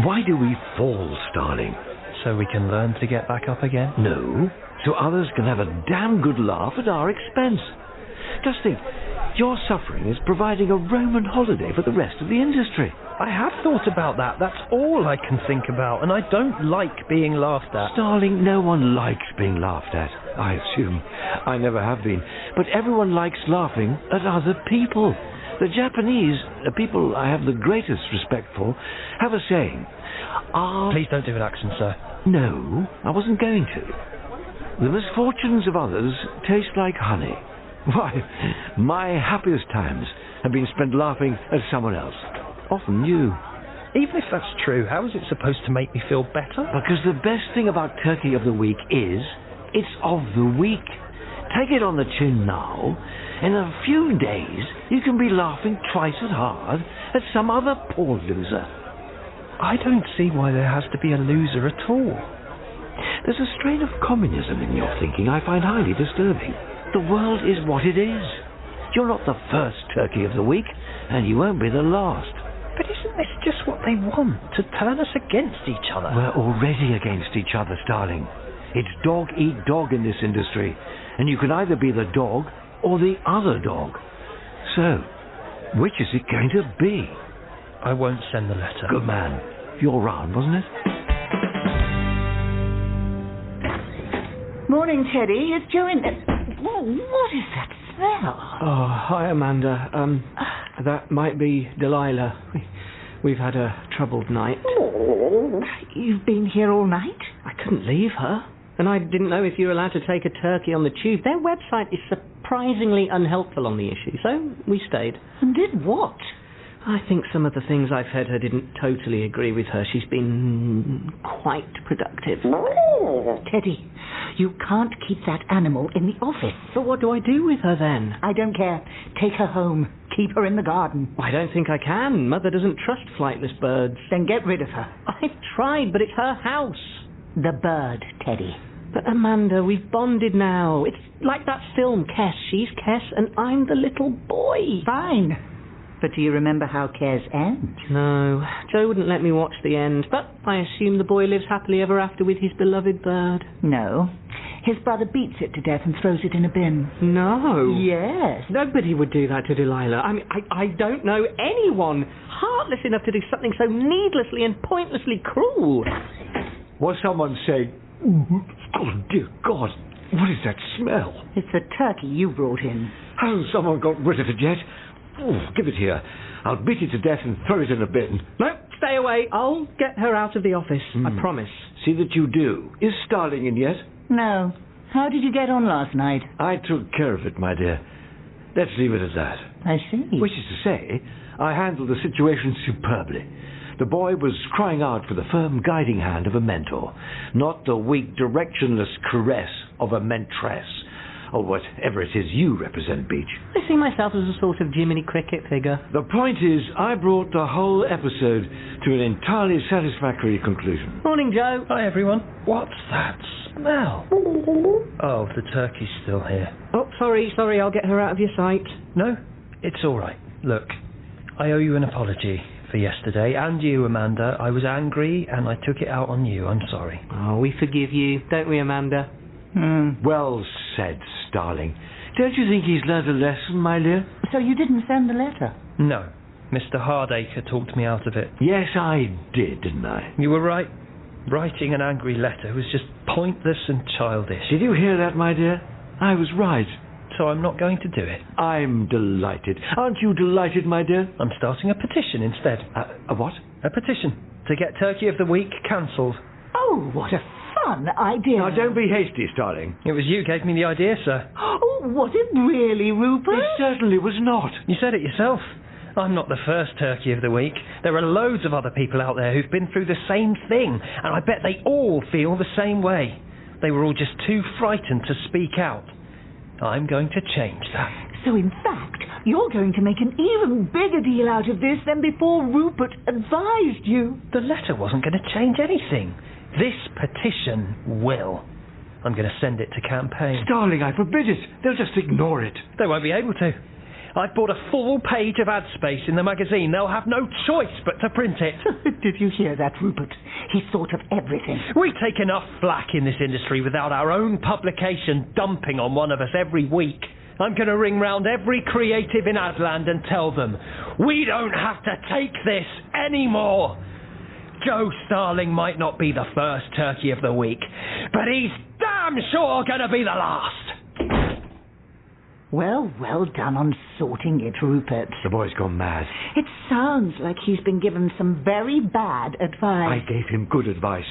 Why do we fall, Starling? So we can learn to get back up again? No, so others can have a damn good laugh at our expense. Just think, your suffering is providing a Roman holiday for the rest of the industry. I have thought about that. That's all I can think about, and I don't like being laughed at. Darling, no one likes being laughed at, I assume. I never have been. But everyone likes laughing at other people. The Japanese, a people I have the greatest respect for, have a saying. Please don't do an accent, sir. No, I wasn't going to. The misfortunes of others taste like honey. Why, my happiest times have been spent laughing at someone else. Often you. Even if that's true, how is it supposed to make me feel better? Because the best thing about Turkey of the Week is, it's of the week. Take it on the chin now. In a few days, you can be laughing twice as hard at some other poor loser. I don't see why there has to be a loser at all. There's a strain of communism in your thinking I find highly disturbing. The world is what it is. You're not the first Turkey of the Week, and you won't be the last. But isn't this just what they want, to turn us against each other? We're already against each other, Starling. It's dog eat dog in this industry, and you can either be the dog or the other dog. So, which is it going to be? I won't send the letter. Good man. You're round, wasn't it? Morning, Teddy. It's Joe in... what is that smell? Oh, hi, Amanda. That might be Delilah. We've had a troubled night. Oh, you've been here all night? I couldn't leave her. And I didn't know if you were allowed to take a turkey on the tube. Their website is surprisingly unhelpful on the issue, so we stayed. And did what? I think some of the things I've heard her didn't totally agree with her. She's been quite productive. Teddy, you can't keep that animal in the office. But what do I do with her then? I don't care. Take her home. Keep her in the garden. I don't think I can. Mother doesn't trust flightless birds. Then get rid of her. I've tried, but it's her house. The bird, Teddy. But Amanda, we've bonded now. It's like that film, Kess. She's Kess and I'm the little boy. Fine. But do you remember how Kess ends? No. Joe wouldn't let me watch the end, but I assume the boy lives happily ever after with his beloved bird. No. His brother beats it to death and throws it in a bin. No. Yes. Nobody would do that to Delilah. I mean, I don't know anyone heartless enough to do something so needlessly and pointlessly cruel. Was someone saying, oh, dear God, what is that smell? It's the turkey you brought in. Hasn't someone got rid of it yet? Oh, give it here. I'll beat it to death and throw it in a bin. No, stay away. I'll get her out of the office. I promise. See that you do. Is Starling in yet? No. How did you get on last night? I took care of it, my dear. Let's leave it at that. I see. Which is to say, I handled the situation superbly. The boy was crying out for the firm guiding hand of a mentor, not the weak, directionless caress of a mentress, or whatever it is you represent, Beach. I see myself as a sort of Jiminy Cricket figure. The point is, I brought the whole episode to an entirely satisfactory conclusion. Morning, Joe. Hi, everyone. What's that smell? Oh, the turkey's still here. Oh, sorry, I'll get her out of your sight. No, it's all right. Look, I owe you an apology for yesterday, and you, Amanda. I was angry, and I took it out on you. I'm sorry. Oh, we forgive you, don't we, Amanda? Well said, Starling. Don't you think he's learned a lesson, my dear? So you didn't send the letter? No. Mr Hardacre talked me out of it. Yes, I did, didn't I? You were right. Writing an angry letter was just pointless and childish. Did you hear that, my dear? I was right. So I'm not going to do it. I'm delighted. Aren't you delighted, my dear? I'm starting a petition instead. A what? A petition to get Turkey of the Week cancelled. Oh, what a fun idea. Now, don't be hasty, Starling. It was you who gave me the idea, sir. Oh, was it really, Rupert? It certainly was not. You said it yourself. I'm not the first Turkey of the Week. There are loads of other people out there who've been through the same thing, and I bet they all feel the same way. They were all just too frightened to speak out. I'm going to change that. So, in fact, you're going to make an even bigger deal out of this than before Rupert advised you. The letter wasn't going to change anything. This petition will. I'm going to send it to campaign. Starling, I forbid it. They'll just ignore it. They won't be able to. I've bought a full page of ad space in the magazine. They'll have no choice but to print it. Did you hear that, Rupert? He's thought of everything. We take enough flack in this industry without our own publication dumping on one of us every week. I'm going to ring round every creative in Adland and tell them, we don't have to take this anymore. Joe Starling might not be the first Turkey of the Week, but he's damn sure going to be the last. Well done on sorting it, Rupert. The boy's gone mad. It sounds like he's been given some very bad advice. I gave him good advice.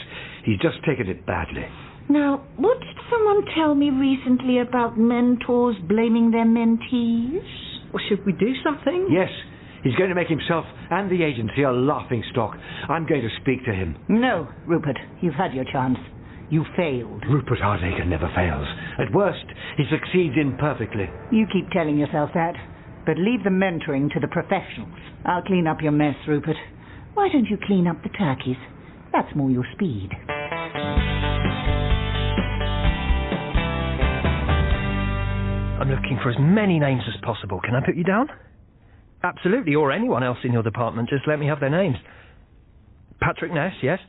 He's just taken it badly. Now, what did someone tell me recently about mentors blaming their mentees? Well, should we do something? Yes. He's going to make himself and the agency a laughing stock. I'm going to speak to him. No, Rupert. You've had your chance. You failed. Rupert Hardacre never fails. At worst, he succeeds imperfectly. You keep telling yourself that. But leave the mentoring to the professionals. I'll clean up your mess, Rupert. Why don't you clean up the turkeys? That's more your speed. I'm looking for as many names as possible. Can I put you down? Absolutely, or anyone else in your department. Just let me have their names. Patrick Ness, yes.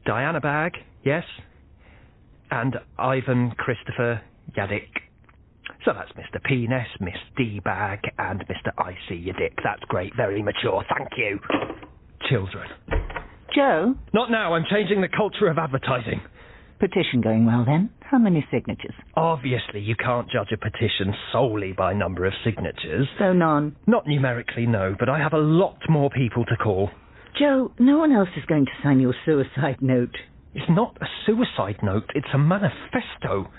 Diana Bagg, yes. and Ivan Christopher Yadick. So that's Mr. Penis, Miss D-Bag, and Mr. Icy Yadick. That's great, very mature, thank you. Children. Joe? Not now, I'm changing the culture of advertising. Petition going well, then? How many signatures? Obviously, you can't judge a petition solely by number of signatures. So none? Not numerically, no, but I have a lot more people to call. Joe, no one else is going to sign your suicide note. It's not a suicide note, it's a manifesto.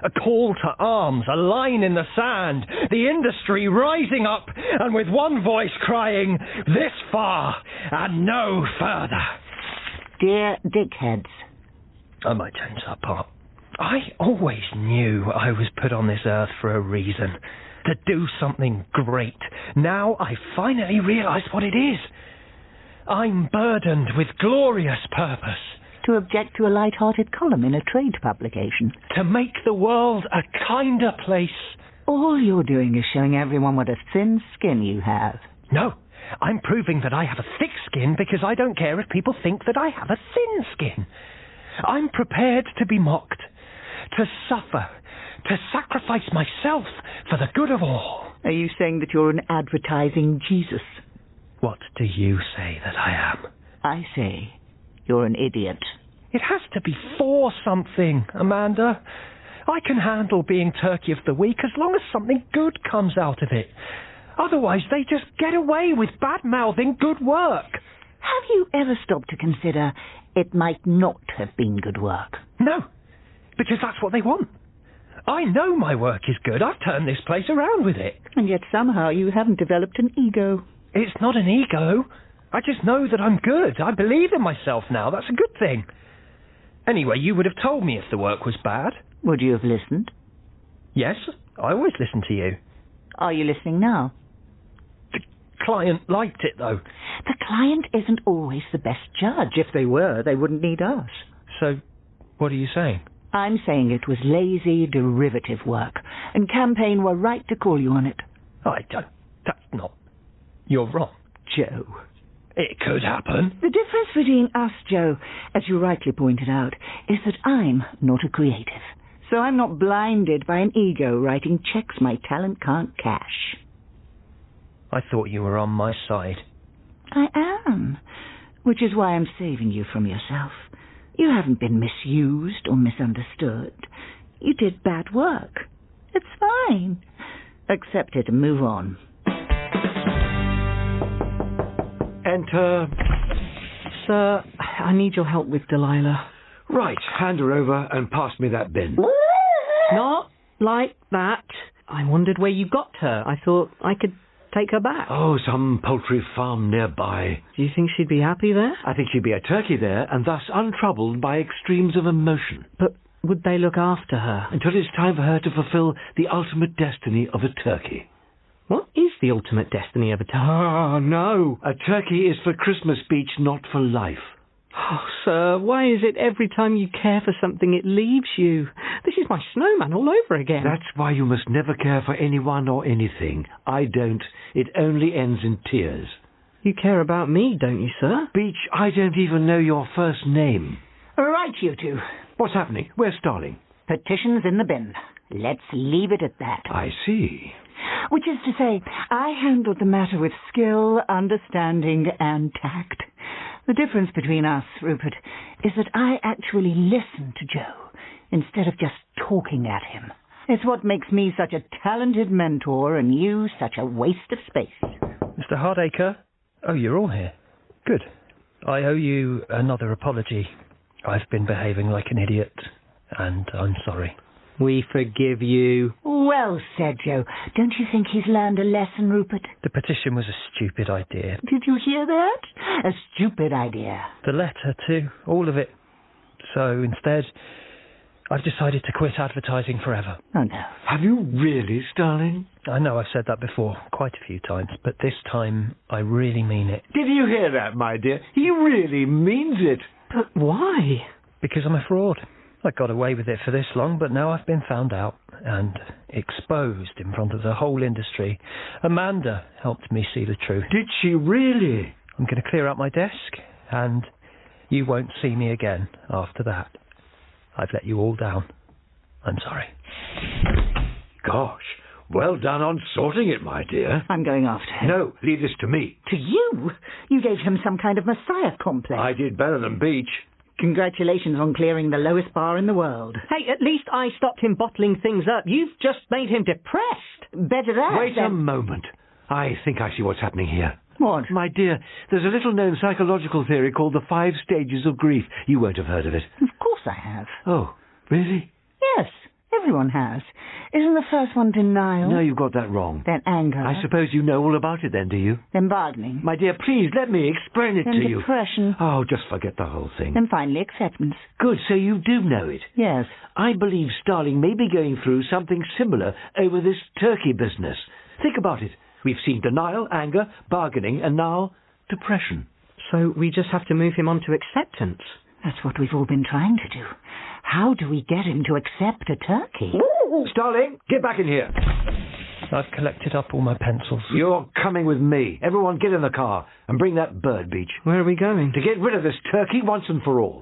A call to arms, a line in the sand, the industry rising up and with one voice crying, this far and no further. Dear dickheads. I might change that part. I always knew I was put on this earth for a reason. To do something great. Now I finally realise what it is. I'm burdened with glorious purpose. To object to a light-hearted column in a trade publication. To make the world a kinder place. All you're doing is showing everyone what a thin skin you have. No, I'm proving that I have a thick skin because I don't care if people think that I have a thin skin. I'm prepared to be mocked, to suffer, to sacrifice myself for the good of all. Are you saying that you're an advertising Jesus? What do you say that I am? I say you're an idiot. It has to be for something, Amanda. I can handle being Turkey of the Week as long as something good comes out of it. Otherwise, they just get away with bad-mouthing good work. Have you ever stopped to consider it might not have been good work? No, because that's what they want. I know my work is good. I've turned this place around with it. And yet somehow you haven't developed an ego. It's not an ego. I just know that I'm good. I believe in myself now. That's a good thing. Anyway, you would have told me if the work was bad. Would you have listened? Yes, I always listen to you. Are you listening now? The client liked it, though. The client isn't always the best judge. If they were, they wouldn't need us. So, what are you saying? I'm saying it was lazy, derivative work, and Campaign were right to call you on it. I don't... That's not... You're wrong. Joe. It could happen. The difference between us, Joe, as you rightly pointed out, is that I'm not a creative. So I'm not blinded by an ego writing checks my talent can't cash. I thought you were on my side. I am, which is why I'm saving you from yourself. You haven't been misused or misunderstood. You did bad work. It's fine. Accept it and move on. Enter. Sir, I need your help with Delilah. Right, hand her over and pass me that bin. Not like that. I wondered where you got her. I thought I could take her back. Oh, some poultry farm nearby. Do you think she'd be happy there? I think she'd be a turkey there, and thus untroubled by extremes of emotion. But would they look after her? Until it's time for her to fulfill the ultimate destiny of a turkey. What is the ultimate destiny of a turkey? Oh, no. A turkey is for Christmas speech, not for life. Oh, sir, why is it every time you care for something it leaves you? This is my snowman all over again. That's why you must never care for anyone or anything. I don't. It only ends in tears. You care about me, don't you, sir? Beach, I don't even know your first name. Right, you two. What's happening? Where's Starling? Petition's in the bin. Let's leave it at that. I see. Which is to say, I handled the matter with skill, understanding, and tact. The difference between us, Rupert, is that I actually listened to Joe instead of just talking at him. It's what makes me such a talented mentor and you such a waste of space. Mr. Hardacre? Oh, you're all here. Good. I owe you another apology. I've been behaving like an idiot, and I'm sorry. We forgive you. Well said, Joe. Don't you think he's learned a lesson, Rupert? The petition was a stupid idea. Did you hear that? A stupid idea. The letter, too. All of it. So, instead, I've decided to quit advertising forever. Oh, no. Have you really, Starling? I know I've said that before quite a few times, but this time I really mean it. Did you hear that, my dear? He really means it. But why? Because I'm a fraud. I got away with it for this long, but now I've been found out and exposed in front of the whole industry. Amanda helped me see the truth. Did she really? I'm going to clear out my desk, and you won't see me again after that. I've let you all down. I'm sorry. Gosh, well done on sorting it, my dear. I'm going after him. No, leave this to me. To you? You gave him some kind of messiah complex. I did better than Beach. Congratulations on clearing the lowest bar in the world. Hey, at least I stopped him bottling things up. You've just made him depressed. Better that. Wait a moment. I think I see what's happening here. What? My dear, there's a little-known psychological theory called the 5 stages of grief. You won't have heard of it. Of course I have. Oh, really? Yes, everyone has. Isn't the first one denial? No, you've got that wrong. Then anger. I suppose you know all about it then, do you? Then bargaining. My dear, please, let me explain it Then to you. depression. Oh, just forget the whole thing. Then finally acceptance. Good, so you do know it. Yes. I believe Starling may be going through something similar over this turkey business. Think about it. We've seen denial, anger, bargaining, and now depression. So we just have to move him on to acceptance. That's what we've all been trying to do. How do we get him to accept a turkey? Starling, get back in here. I've collected up all my pencils. You're coming with me. Everyone get in the car and bring that bird, Beach. Where are we going? To get rid of this turkey once and for all.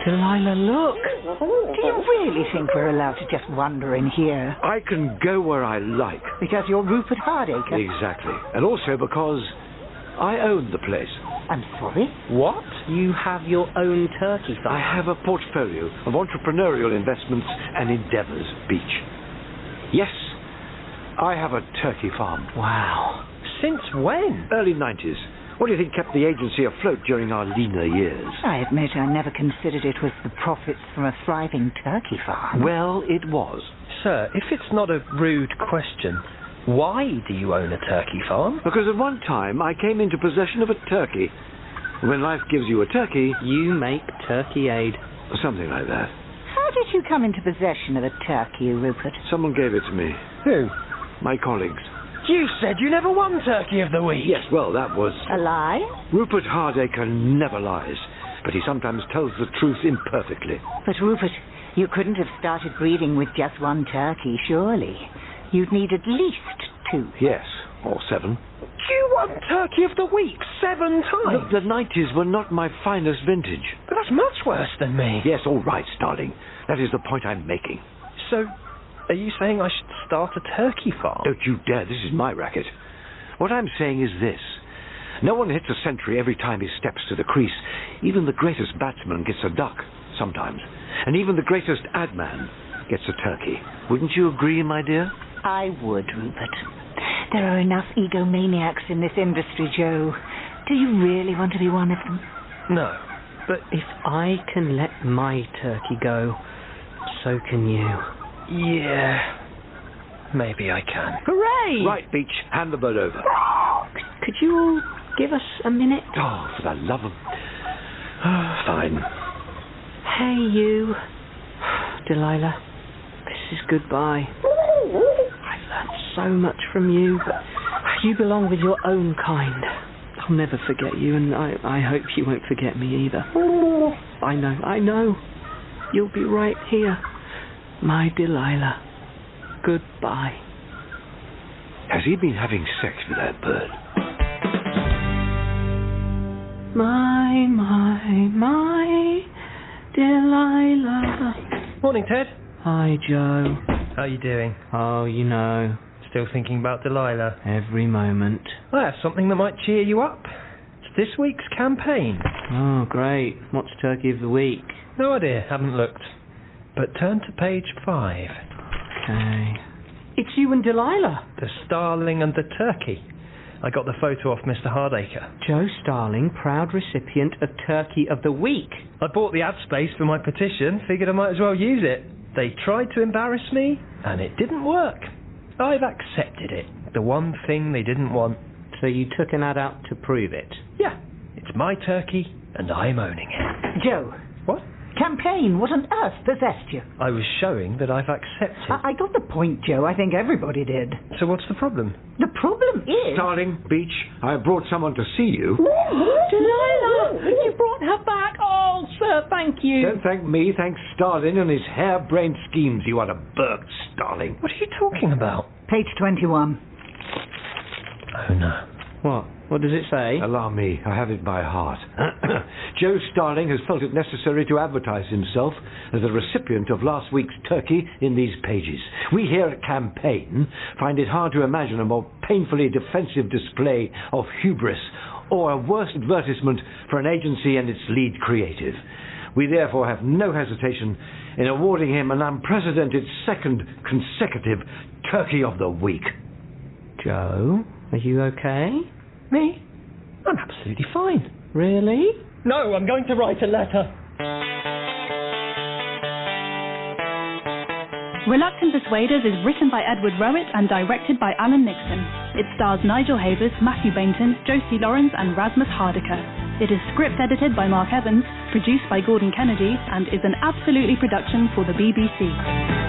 Delilah, look. Do you really think we're allowed to just wander in here? I can go where I like. Because you're Rupert Hardacre? Exactly. And also because I own the place. I'm sorry? What? You have your own turkey farm? I have a portfolio of entrepreneurial investments and endeavours, Beach. Yes, I have a turkey farm. Wow. Since when? Early 90s. What do you think kept the agency afloat during our leaner years? I admit I never considered it was the profits from a thriving turkey farm. Well, it was. Sir, if it's not a rude question, why do you own a turkey farm? Because at one time I came into possession of a turkey. When life gives you a turkey... You make turkey aid. Something like that. How did you come into possession of a turkey, Rupert? Someone gave it to me. Who? My colleagues. You said you never won Turkey of the Week. Yes, well, that was... A lie? Rupert Hardacre never lies, but he sometimes tells the truth imperfectly. But, Rupert, you couldn't have started breeding with just one turkey, surely. You'd need at least 2. Yes, or 7. You won Turkey of the Week 7 times. Look, the 90s were not my finest vintage. But that's much worse than me. Yes, all right, Starling. That is the point I'm making. So, are you saying I should start a turkey farm? Don't you dare, this is my racket. What I'm saying is this. No one hits a century every time he steps to the crease. Even the greatest batsman gets a duck, sometimes. And even the greatest ad man gets a turkey. Wouldn't you agree, my dear? I would, Rupert. There are enough egomaniacs in this industry, Joe. Do you really want to be one of them? No. But if I can let my turkey go, so can you. Yeah, maybe I can. Hooray! Right, Beach, hand the bird over. Could you all give us a minute? Oh, for the love of... Fine. Hey, you. Delilah, this is goodbye. I've learned so much from you, but you belong with your own kind. I'll never forget you, and I hope you won't forget me either. I know. You'll be right here. My Delilah, goodbye. Has he been having sex with that bird? My Delilah. Morning, Ted. Hi, Joe. How are you doing? Oh, you know, Still thinking about Delilah? every moment. I have something that might cheer you up. It's this week's campaign. Oh, great. What's Turkey of the Week? No idea, haven't looked. But turn to page 5. Okay. It's you and Delilah. The starling and the turkey. I got the photo off Mr Hardacre. Joe Starling, proud recipient of Turkey of the Week. I bought the ad space for my petition, figured I might as well use it. They tried to embarrass me, and it didn't work. I've accepted it. The one thing they didn't want. So you took an ad out to prove it? Yeah, it's my turkey, and I'm owning it. Joe. What? Campaign, what on earth possessed you? I was showing that I've accepted. I got the point, Joe. I think everybody did. So what's the problem? The problem is... Starling, Beach, I have brought someone to see you. Delilah! You brought her back! Oh, sir, thank you. Don't thank me, thank Starling and his harebrained schemes, you unabirked Starling. What are you talking about? Page 21. Oh no. What? What does it say? Allow me, I have it by heart. Joe Starling has felt it necessary to advertise himself as the recipient of last week's turkey in these pages. We here at Campaign find it hard to imagine a more painfully defensive display of hubris or a worse advertisement for an agency and its lead creative. We therefore have no hesitation in awarding him an unprecedented second consecutive Turkey of the Week. Joe, are you okay? Me? I'm absolutely fine. Really? No, I'm going to write a letter. Reluctant Persuaders is written by Edward Rowett and directed by Alan Nixon. It stars Nigel Havers, Mathew Baynton, Josie Lawrence and Rasmus Hardiker. It is script edited by Mark Evans, produced by Gordon Kennedy, and is an Absolutely production for the BBC.